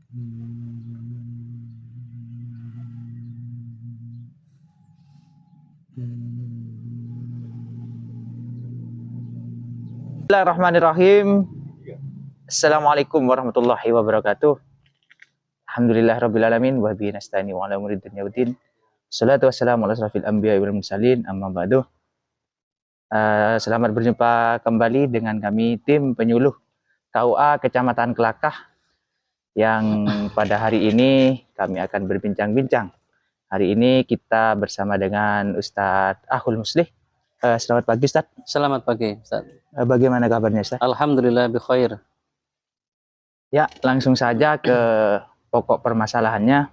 Bismillahirrahmanirrahim. Assalamualaikum warahmatullahi wabarakatuh. Alhamdulillahirrabbilalamin. Wa bihi nasta'in wa ala umuri dunya waddin. Salatu wassalamu ala asrafil anbiya'i wal mursalin. Amma ba'du. Selamat berjumpa kembali dengan kami tim penyuluh KUA Kecamatan Kelakah yang pada hari ini kami akan berbincang-bincang. Hari ini kita bersama dengan Ustadz Ahul Muslih. Selamat pagi Ustadz. Selamat pagi Ustadz. Bagaimana kabarnya Ustadz? Alhamdulillah bi khair. Ya, langsung saja ke pokok permasalahannya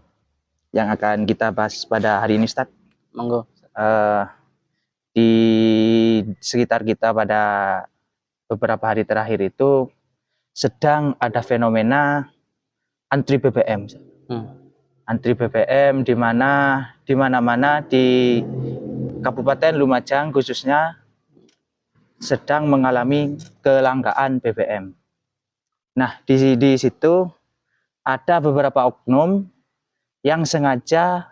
yang akan kita bahas pada hari ini Ustadz. Monggo. Di sekitar kita pada beberapa hari terakhir itu sedang ada fenomena antri BBM. Antri BBM di mana-mana di Kabupaten Lumajang khususnya sedang mengalami kelangkaan BBM. Nah, di situ ada beberapa oknum yang sengaja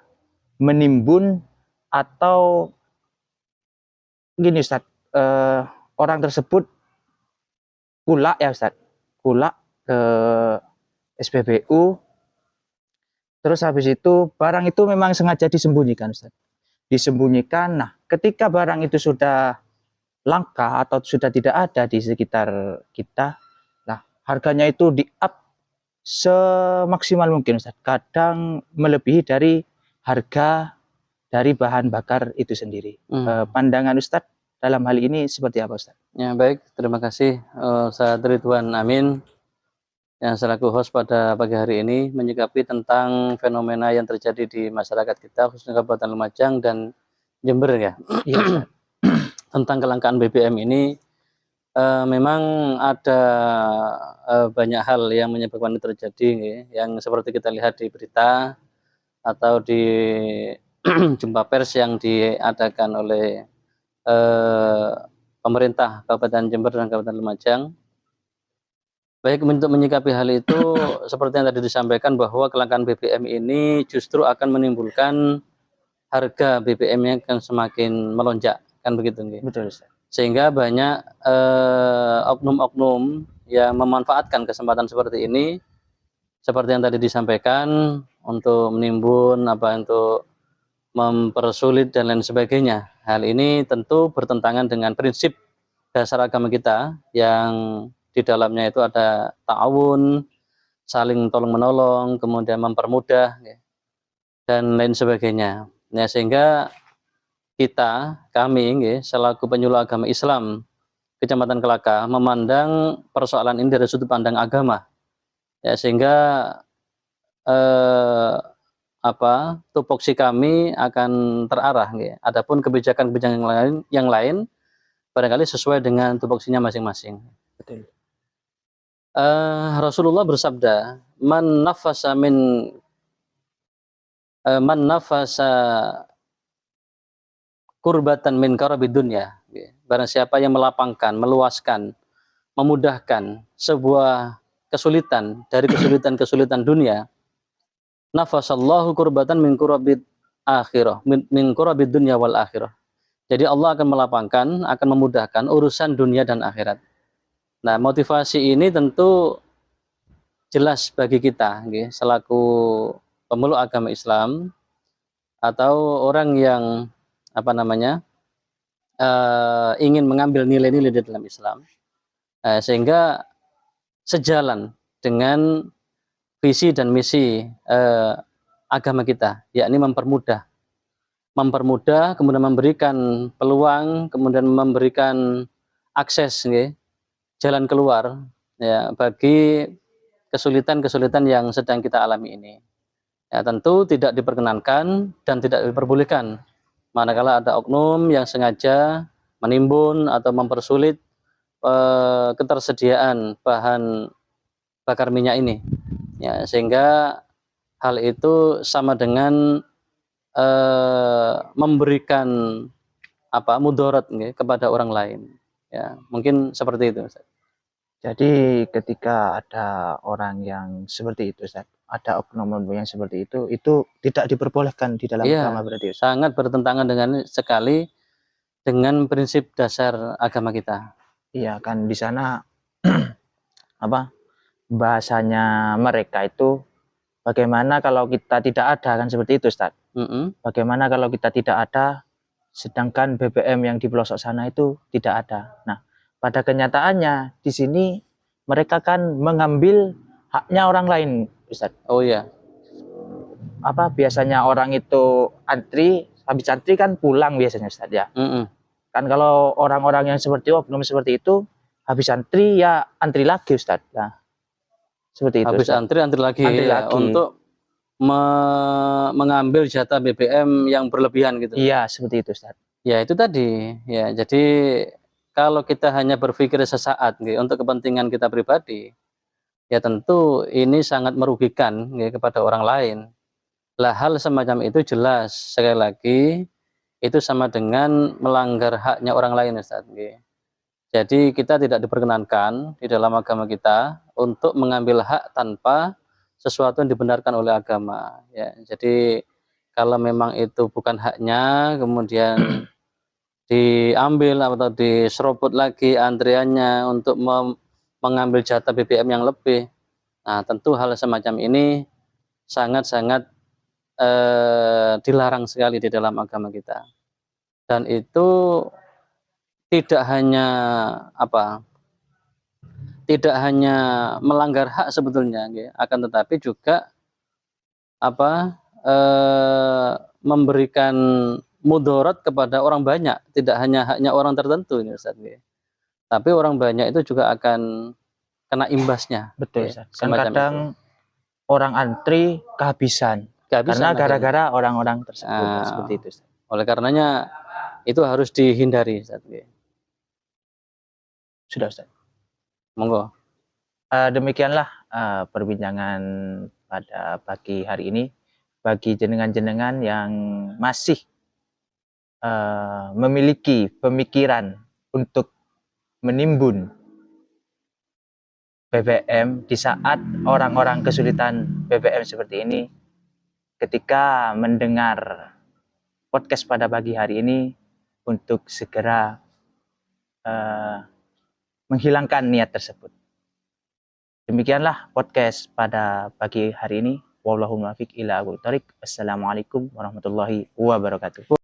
menimbun atau gini Ustadz, orang tersebut kulak ya Ustadz, kulak ke SPBU. Terus habis itu barang itu memang sengaja disembunyikan Ustadz. Disembunyikan. Nah, ketika barang itu sudah langka atau sudah tidak ada di sekitar kita, nah harganya itu di-up semaksimal mungkin Ustadz. Kadang melebihi dari harga dari bahan bakar itu sendiri. Pandangan Ustadz dalam hal ini seperti apa Ustadz? Ya baik, terima kasih Ustadz Ridwan Amin yang selaku host pada pagi hari ini menyikapi tentang fenomena yang terjadi di masyarakat kita khususnya Kabupaten Lumajang dan Jember ya. Iya. Tentang kelangkaan BBM ini memang ada banyak hal yang menyebabkan itu terjadi ya, yang seperti kita lihat di berita atau di jumpa pers yang diadakan oleh pemerintah Kabupaten Jember dan Kabupaten Lumajang. Baik, untuk menyikapi hal itu seperti yang tadi disampaikan bahwa kelangkaan BBM ini justru akan menimbulkan harga BBM-nya akan semakin melonjak, kan begitu nih? Betul Ustaz. Sehingga banyak oknum-oknum yang memanfaatkan kesempatan seperti ini seperti yang tadi disampaikan untuk menimbun untuk mempersulit dan lain sebagainya. Hal ini tentu bertentangan dengan prinsip dasar agama kita yang di dalamnya itu ada ta'awun, saling tolong menolong, kemudian mempermudah dan lain sebagainya. Nah, sehingga kami selaku penyuluh agama Islam Kecamatan Kelakah memandang persoalan ini dari sudut pandang agama. Ya, sehingga tupoksi kami akan terarah. Adapun kebijakan-kebijakan yang lain barangkali sesuai dengan tupoksinya masing-masing. Betul. Rasulullah bersabda, man nafasa kurbatan min karabid dunya. Barang siapa yang melapangkan, meluaskan, memudahkan sebuah kesulitan dari kesulitan-kesulitan dunia, nafasallahu kurbatan min kurabid akhirah, min kurabid dunya wal akhirah. Jadi Allah akan melapangkan, akan memudahkan urusan dunia dan akhirat. Nah, motivasi ini tentu jelas bagi kita selaku pemeluk agama Islam atau orang yang ingin mengambil nilai-nilai di dalam Islam, sehingga sejalan dengan visi dan misi agama kita, yakni mempermudah, kemudian memberikan peluang, kemudian memberikan akses jalan keluar ya bagi kesulitan-kesulitan yang sedang kita alami ini. Ya, tentu tidak diperkenankan dan tidak diperbolehkan manakala ada oknum yang sengaja menimbun atau mempersulit ketersediaan bahan bakar minyak ini. Ya, sehingga hal itu sama dengan memberikan mudarat kepada orang lain. Ya, mungkin seperti itu Ustaz. Jadi ketika ada orang yang seperti itu Ustaz, ada oknum yang seperti itu tidak diperbolehkan di dalam Iya, agama berarti. sangat bertentangan dengan sekali dengan prinsip dasar agama kita. Iya kan di sana apa bahasanya mereka itu bagaimana kalau kita tidak ada kan seperti itu Ustaz. Bagaimana kalau kita tidak ada sedangkan BBM yang di pelosok sana itu tidak ada. Nah, pada kenyataannya di sini mereka kan mengambil haknya orang lain, Ustaz. Oh iya. Apa biasanya orang itu antri, habis antri kan pulang biasanya Ustaz ya. Kan kalau orang-orang yang seperti oknum seperti itu habis antri ya antri lagi Ustaz. Nah, seperti itu. Habis Ustaz. antri lagi, Antri ya, lagi untuk mengambil jatah BBM yang berlebihan gitu. Iya, seperti itu Ustaz. Ya itu tadi. Ya, jadi kalau kita hanya berpikir sesaat gitu, untuk kepentingan kita pribadi, ya tentu ini sangat merugikan gitu, kepada orang lain. Lah hal semacam itu jelas sekali lagi itu sama dengan melanggar haknya orang lain Ustaz. Jadi kita tidak diperkenankan di dalam agama kita untuk mengambil hak tanpa sesuatu yang dibenarkan oleh agama. Ya, jadi kalau memang itu bukan haknya, kemudian diambil atau diserobot lagi antriannya untuk mengambil jatah BBM yang lebih. Nah, tentu hal semacam ini sangat-sangat dilarang sekali di dalam agama kita. Dan itu tidak hanya tidak hanya melanggar hak sebetulnya, akan tetapi juga memberikan mudarat kepada orang banyak, tidak hanya haknya orang tertentu ini Ustaz. Tapi orang banyak itu juga akan kena imbasnya. Betul Ustaz. Kan Semacam kadang itu. orang antri kehabisan karena gara-gara orang-orang tersebut. Seperti itu Ustaz. Oleh karenanya itu harus dihindari Ustaz. Sudah Ustaz. Monggo. Demikianlah perbincangan pada pagi hari ini bagi jenengan-jenengan yang masih memiliki pemikiran untuk menimbun BBM di saat orang-orang kesulitan BBM seperti ini. Ketika mendengar podcast pada pagi hari ini untuk segera menghilangkan niat tersebut. Demikianlah podcast pada pagi hari ini. Wallahu muwaffiq ila aqwamit thoriq. Assalamualaikum warahmatullahi wabarakatuh.